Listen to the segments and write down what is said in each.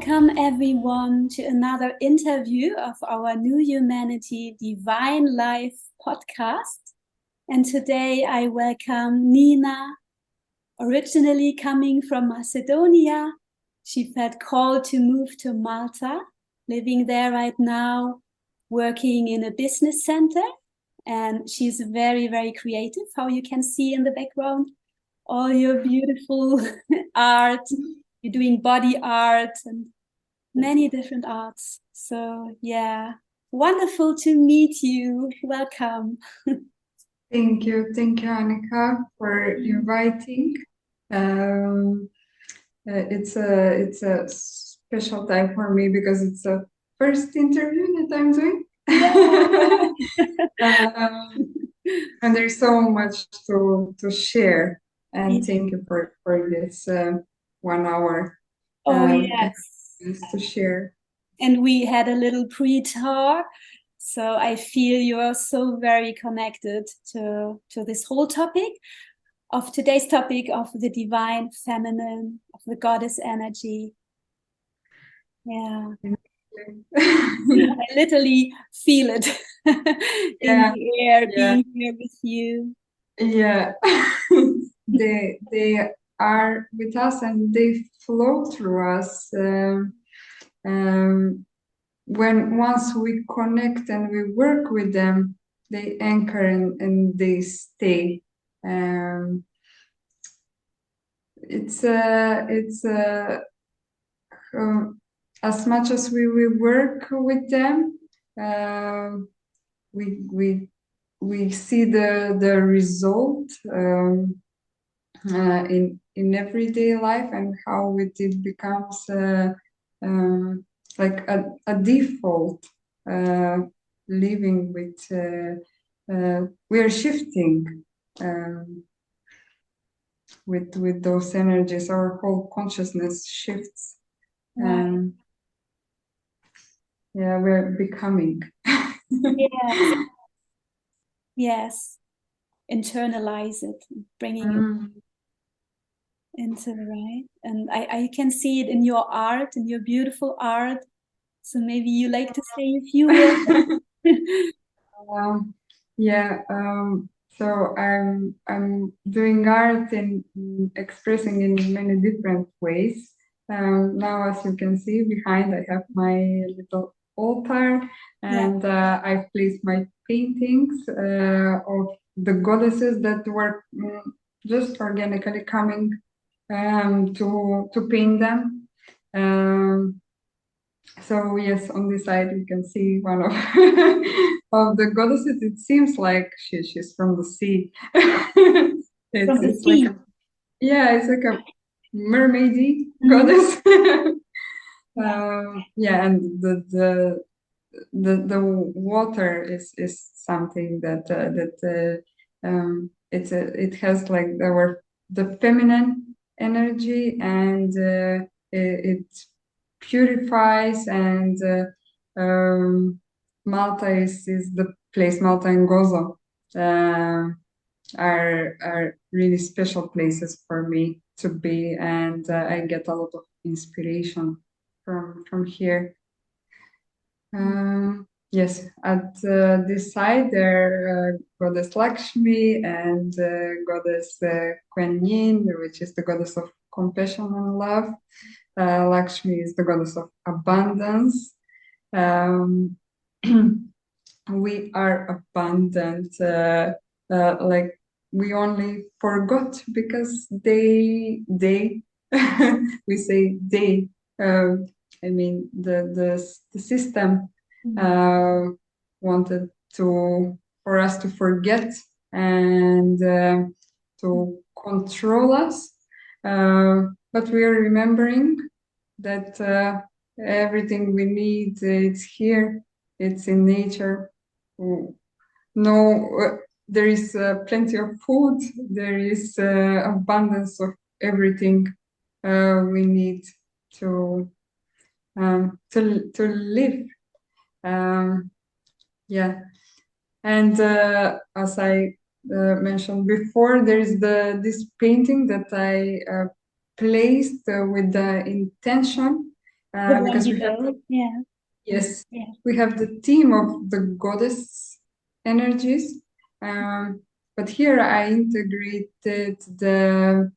Welcome everyone to another interview of our New Humanity Divine Life podcast. And today I welcome Nina, originally coming from Macedonia. She felt called to move to Malta, living there right now, working in a business center. And she's very, very creative, how you can see in the background, all your beautiful art. You're doing body art and many different arts. So yeah, wonderful to meet you. Welcome. Thank you, Anneke, for inviting. It's a special time for me because it's a first interview that I'm doing. And there's so much to share. And thank you for this 1 hour. Yes. To share. And we had a little pre-talk. So I feel you are so very connected to this whole topic of today's topic of the divine feminine, of the goddess energy. Yeah. I literally feel it in the air, being here with you. Yeah. they are with us and they flow through us. When once we connect and we work with them, they anchor and they stay. It's as much as we work with them, we see the result in everyday life and how it becomes like a default living with. We are shifting with those energies. Our whole consciousness shifts. Right. Yeah, we're becoming. Yes. Yes. Internalize it, bringing it into the right. And I can see it in your art, in your beautiful art. So maybe you like to say a few words. So I'm doing art and expressing in many different ways. Now, as you can see behind, I have my little altar, and I've placed my paintings of the goddesses that were just organically coming to paint them. So yes, on this side you can see one of of the goddesses. It seems like she's from the sea. It's like it's like a mermaidy goddess. And the water is something that it has like the feminine energy, and it purifies, and Malta is the place. Malta and Gozo are really special places for me to be, and I get a lot of inspiration from here. Yes, at this side there goddess Lakshmi and goddess Kuan Yin, which is the goddess of compassion and love. Lakshmi is the goddess of abundance. We are abundant. Like we only forgot because they we say they. I mean the system wanted for us to forget and to control us. But we are remembering that everything we need, it's here, it's in nature. There is plenty of food, there is abundance of everything we need to live. And as I mentioned before, there is this painting that I placed with the intention because we have yeah. Yes, Yeah. we have the theme of the goddess energies, but here I integrated the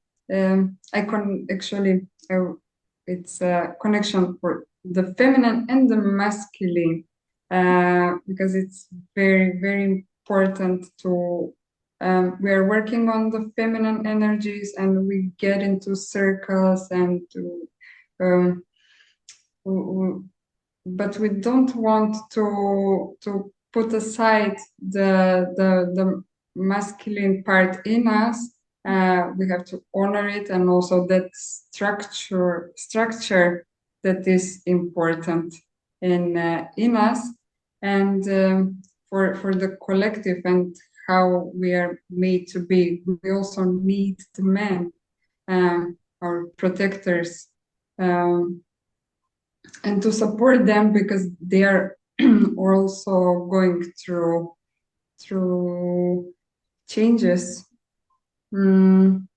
it's a connection for the feminine and the masculine, because it's very, very important to we are working on the feminine energies, and we get into circles and to um, but we don't want to put aside the masculine part in us. We have to honor it, and also that structure that is important in us, and for the collective and how we are made to be. We also need the men, our protectors. And to support them, because they are also going through changes, and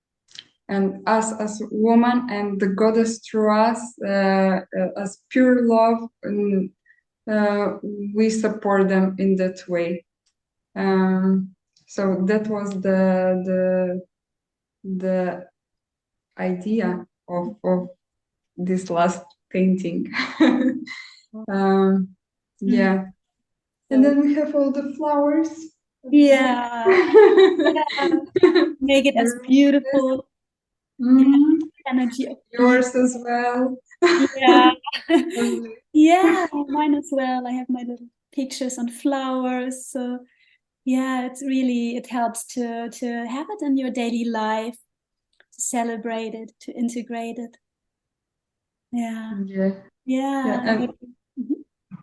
us as woman and the goddess through us, as pure love, we support them in that way. So that was the idea of this last painting. Yeah. And then we have all the flowers. Yeah. Make it as beautiful. Mm-hmm. Yeah. Energy of Yours as well. Yeah. Yeah, mine as well. I have my little pictures on flowers. So yeah, it's really, it helps to have it in your daily life, to celebrate it, to integrate it. Yeah. Yeah. Yeah. And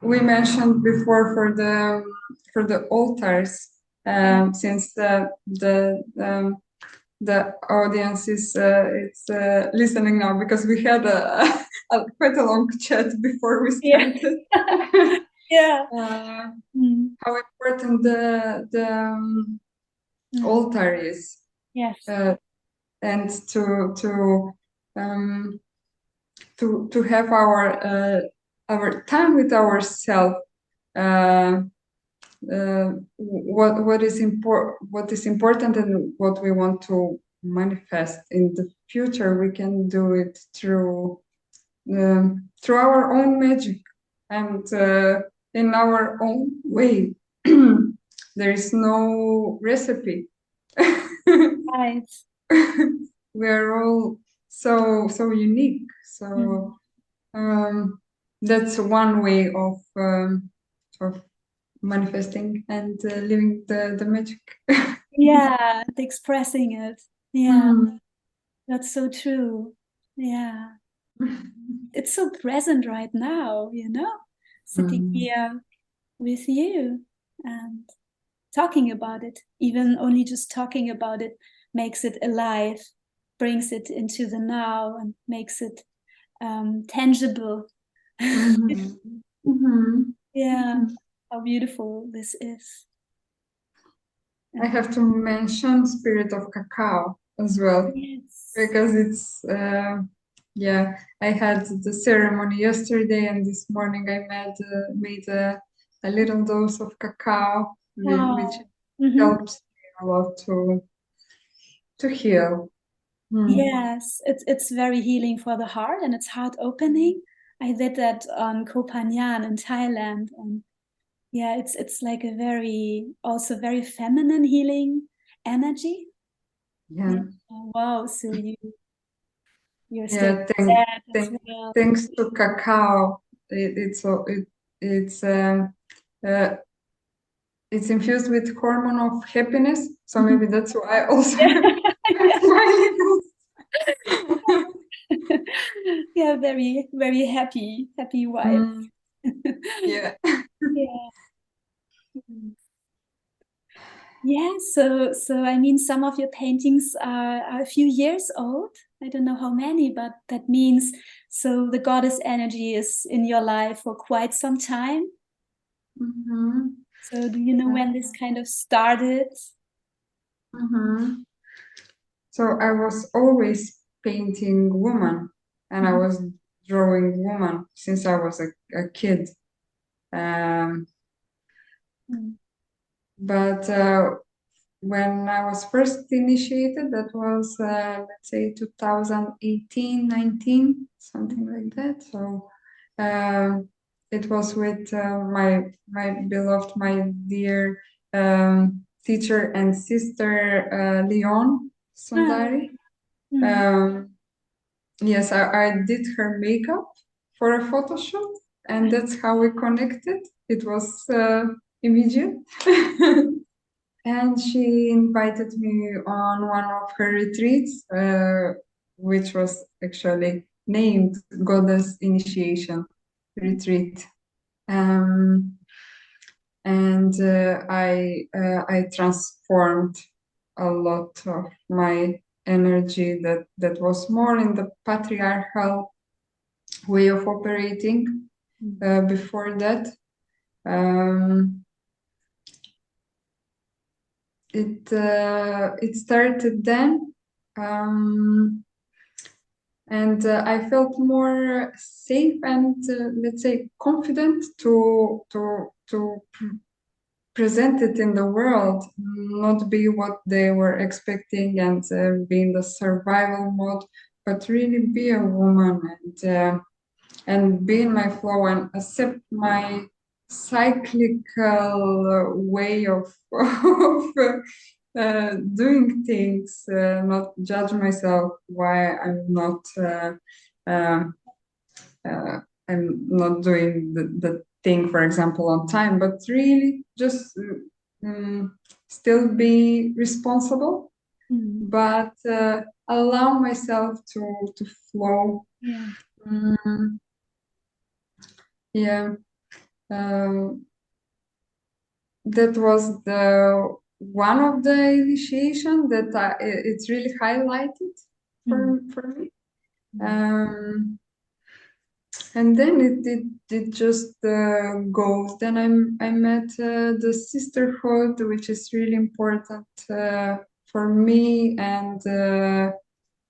we mentioned before for the altars, since the audience is it's listening now, because we had quite a long chat before we started. Yeah. How important the altar is. Yes. And to have our time with ourselves. What is important and what we want to manifest in the future, we can do it through our own magic, and in our own way. There is no recipe. Right. We are all so unique. So that's one way of manifesting and living the magic. Yeah, expressing it. Yeah, that's so true. Yeah, it's so present right now, sitting here with you and talking about it. Even only just talking about it makes it alive, brings it into the now, and makes it tangible. Yeah, how beautiful this is. I have to mention spirit of cacao as well. Yes. Because it's I had the ceremony yesterday, and this morning I made a little dose of cacao, which helps me a lot to heal. Yes, it's very healing for the heart, and it's heart opening. I did that on Koh Phangan in Thailand, and yeah, it's like a also very feminine healing energy. Yeah. Wow, so you're still Yeah, sad as well. thanks to cacao, it's it's infused with hormone of happiness, so maybe that's why also smiling. Yeah, very, very happy wife. Yeah. Yeah. Yeah, so I mean, some of your paintings are a few years old. I don't know how many, but that means so the goddess energy is in your life for quite some time. So do you know when this kind of started? So I was always painting women, and I was drawing woman since I was a kid. But when I was first initiated, that was, let's say, 2018, 19, something like that. So it was with my beloved, my dear teacher and sister, Lyonne. Yes, I did her makeup for a photo shoot, and that's how we connected. It was immediate. And she invited me on one of her retreats, which was actually named Goddess Initiation Retreat. And I transformed a lot of my energy that was more in the patriarchal way of operating before that. It started then, and I felt more safe and let's say confident to present it in the world, not be what they were expecting and be in the survival mode, but really be a woman and be in my flow and accept my cyclical way of doing things, not judge myself why I'm not doing the thing, for example, on time, but really just still be responsible, but allow myself to flow. That was the one of the initiation that it's really highlighted for me. And then it just goes. Then I met the sisterhood, which is really important for me. And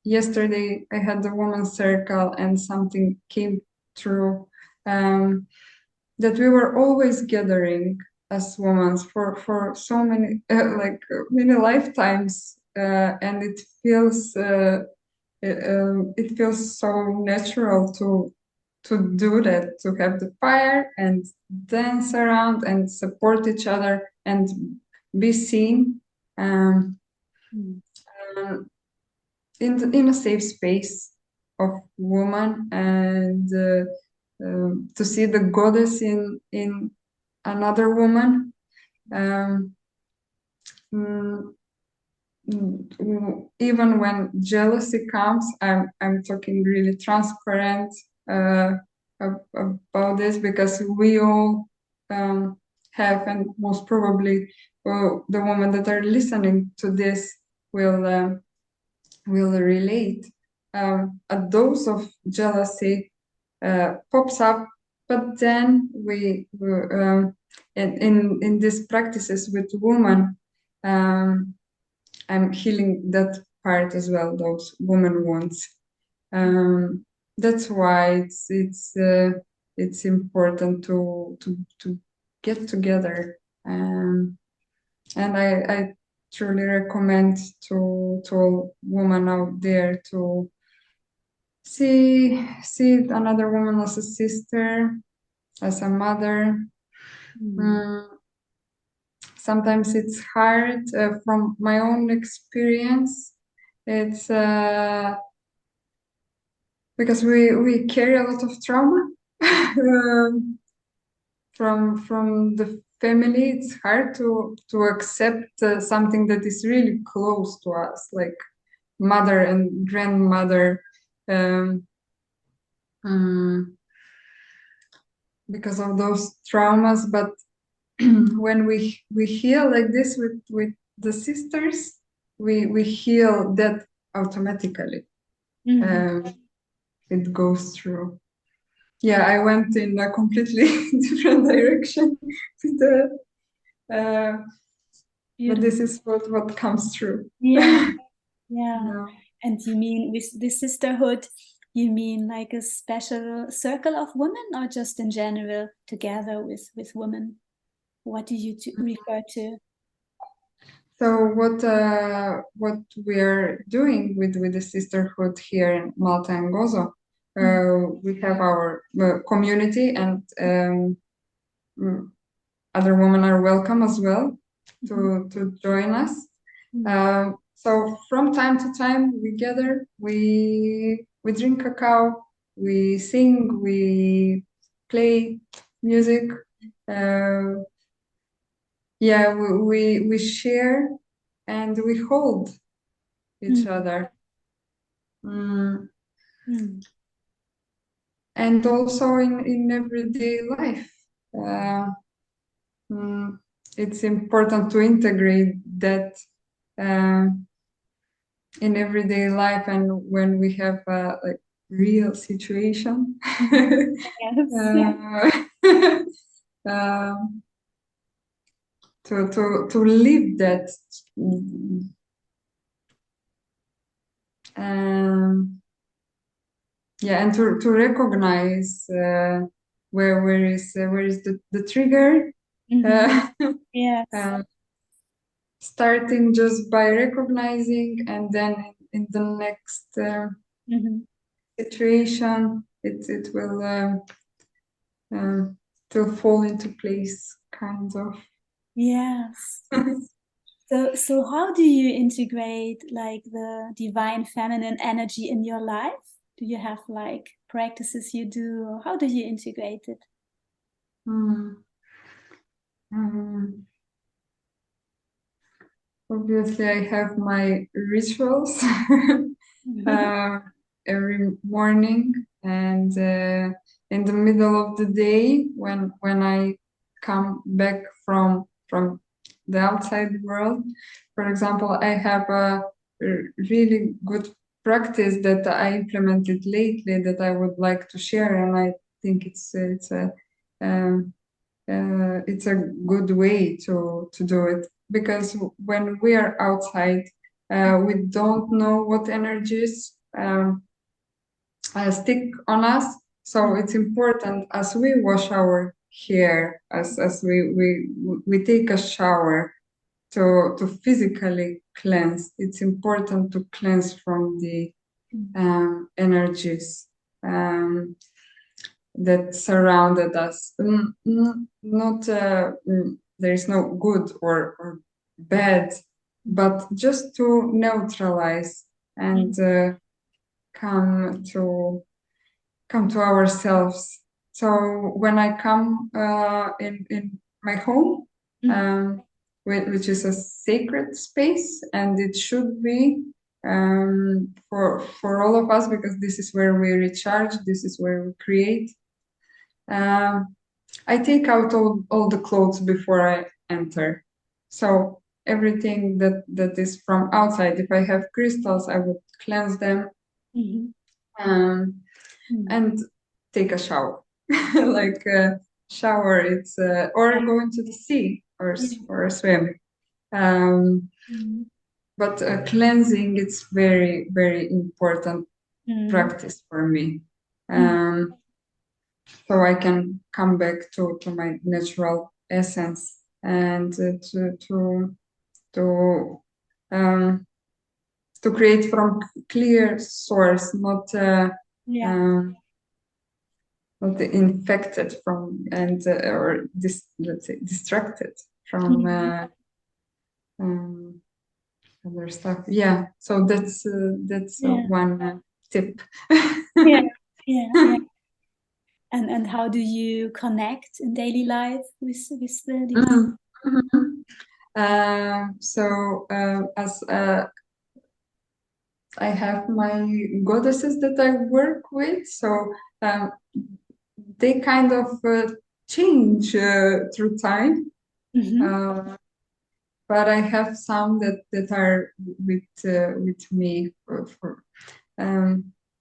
yesterday I had the women's circle, and something came through that we were always gathering as women for so many many lifetimes, and it feels so natural to do that, to have the fire and dance around and support each other and be seen in a safe space of woman, and to see the goddess in another woman. Even when jealousy comes, I'm talking really transparent about this, because we all have, and most probably the women that are listening to this will relate. A dose of jealousy pops up, but then we in these practices with women, I'm healing that part as well, those woman wounds. That's why it's important to get together, and I truly recommend to all women out there to see another woman as a sister, as a mother. Sometimes it's hard. From my own experience, it's because we carry a lot of trauma from the family. It's hard to accept something that is really close to us, like mother and grandmother, because of those traumas. But when we heal like this with the sisters, we heal that automatically. It goes through. Yeah, I went in a completely different direction with the but this is what comes through. Yeah. And you mean with the sisterhood, You mean like a special circle of women, or just in general together with women? What do you refer to? So what we are doing with the sisterhood here in Malta and Gozo, we have our community, and other women are welcome as well to join us. So from time to time we gather, we drink cacao, we sing, we play music. Yeah, we share and we hold each other. And also in everyday life. It's important to integrate that in everyday life, and when we have like real situation. To live that. Yeah, and to recognize where is the trigger. Yes. Starting just by recognizing, and then in the next situation, it will fall into place, kind of. Yes. So how do you integrate like the divine feminine energy in your life? Do you have like practices you do, or how do you integrate it? Obviously, I have my rituals every morning, and in the middle of the day, when I come back from the outside world. For example, I have a really good practice that I implemented lately that I would like to share, and I think it's a good way to do it, because when we are outside, we don't know what energies stick on us. So it's important, as we wash our hair, as we take a shower, to physically cleanse. It's important to cleanse from the energies that surrounded us. Not there is no good or bad, but just to neutralize and come to ourselves. So when I come in my home, which is a sacred space, and it should be for all of us, because this is where we recharge, this is where we create. I take out all the clothes before I enter. So everything that is from outside, if I have crystals, I would cleanse them and take a shower. Like a shower, it's or go into the sea or swim. But cleansing, it's very, very important practice for me. So I can come back to my natural essence, and to create from clear source, not infected from, and or let's say distracted from other stuff. Yeah, so that's one tip. Yeah. And how do you connect in daily life with the divine? So as I have my goddesses that I work with, so they kind of change through time. But I have some that are with me for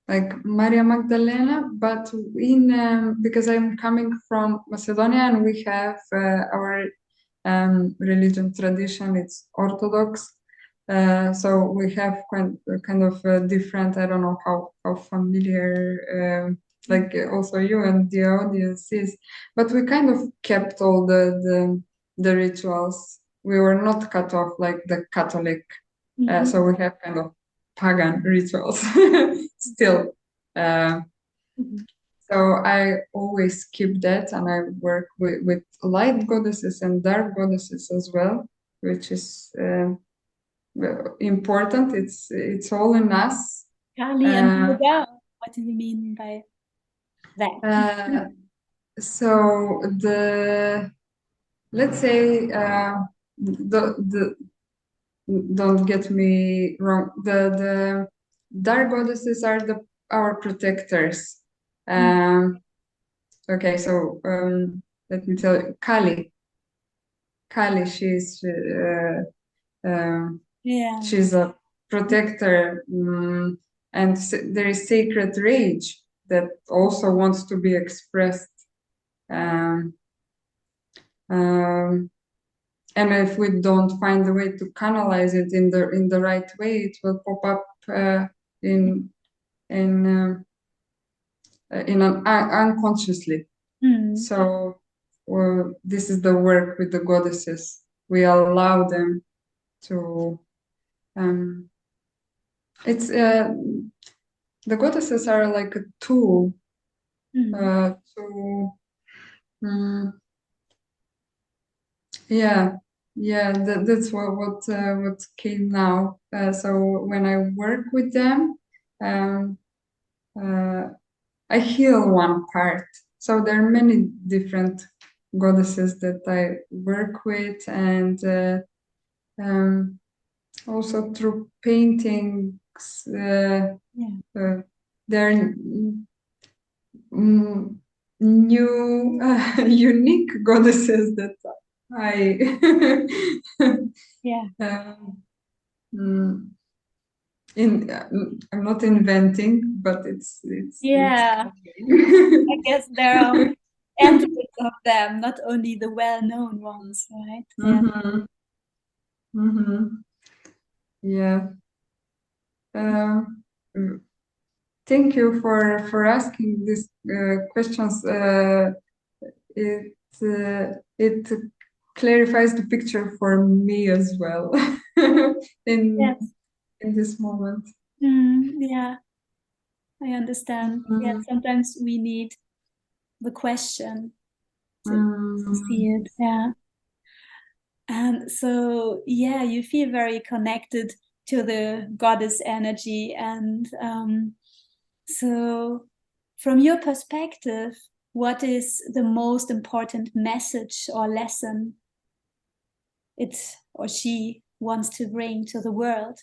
like Maria Magdalena, but because I'm coming from Macedonia, and we have our religion tradition, it's Orthodox. So we have kind of different, I don't know how familiar, like also you and the audience is, but we kind of kept all the rituals. We were not cut off like the Catholic, so we have kind of pagan rituals still. So I always keep that, and I work with light goddesses and dark goddesses as well, which is important. It's all in us. Kali and Durga. What do you mean by that? So let's say the don't get me wrong. The dark goddesses are our protectors. Okay, so let me tell you, Kali. Kali, she's a protector, and there is sacred rage that also wants to be expressed. And if we don't find a way to canalize it in the right way, it will pop up unconsciously. So this is the work with the goddesses. We allow them to. It's the goddesses are like a tool to. That's what came now. So when I work with them, I heal one part. So there are many different goddesses that I work with, and also through paintings, there are new unique goddesses that I I'm not inventing, but it's I guess there are entities of them, not only the well-known ones, right? Yeah. Thank you for asking these questions. It clarifies the picture for me as well in this moment. Yeah, I understand. Yeah, sometimes we need the question to see it. Yeah. And so, yeah, you feel very connected to the goddess energy. And so, from your perspective, what is the most important message or lesson it or she wants to bring to the world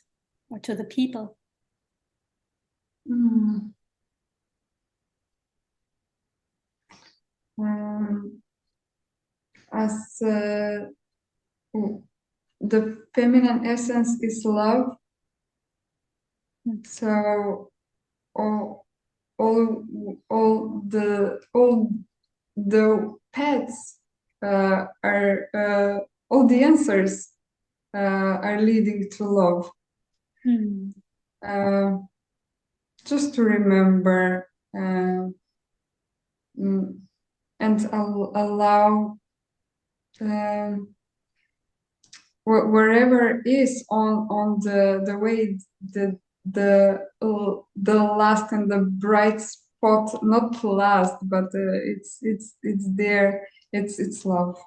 or to the people? As the feminine essence is love, so all the paths are all the answers are leading to love. Just to remember and allow wherever is on the way the last and the bright spot, not last, but it's there. It's love.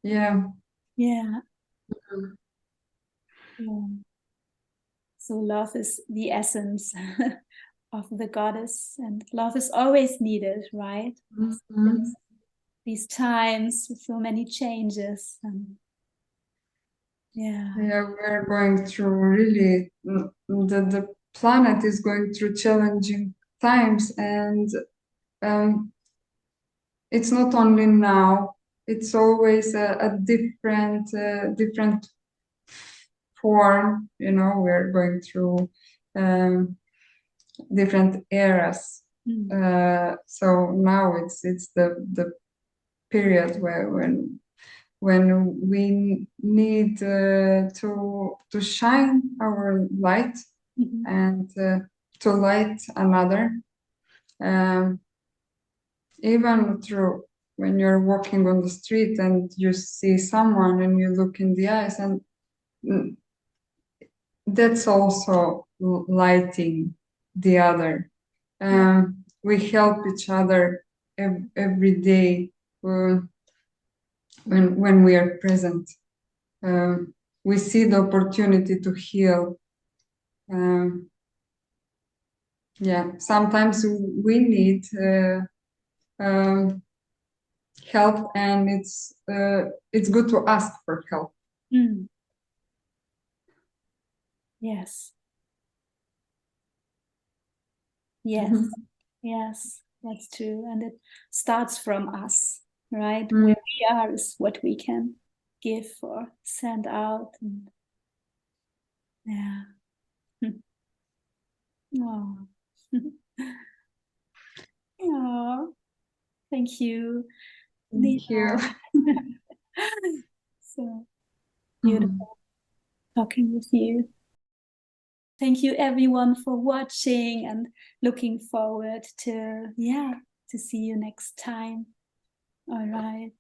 Yeah. So love is the essence of the goddess, and love is always needed, right? These times with so many changes. We're going through really the planet is going through challenging times, and it's not only now, it's always a different form. We're going through different eras. So now it's the period when when we need to shine our light and to light another, even through when you're walking on the street and you see someone and you look in the eyes, and that's also lighting the other. We help each other every day when we are present. We see the opportunity to heal. Yeah, sometimes we need help, and it's good to ask for help. Yes. Yes. Yes, that's true. And it starts from us, right? Where we are is what we can give or send out. And yeah. Oh. Oh, thank you. Thank you. So beautiful talking with you. Thank you everyone for watching, and looking forward to see you next time. All right.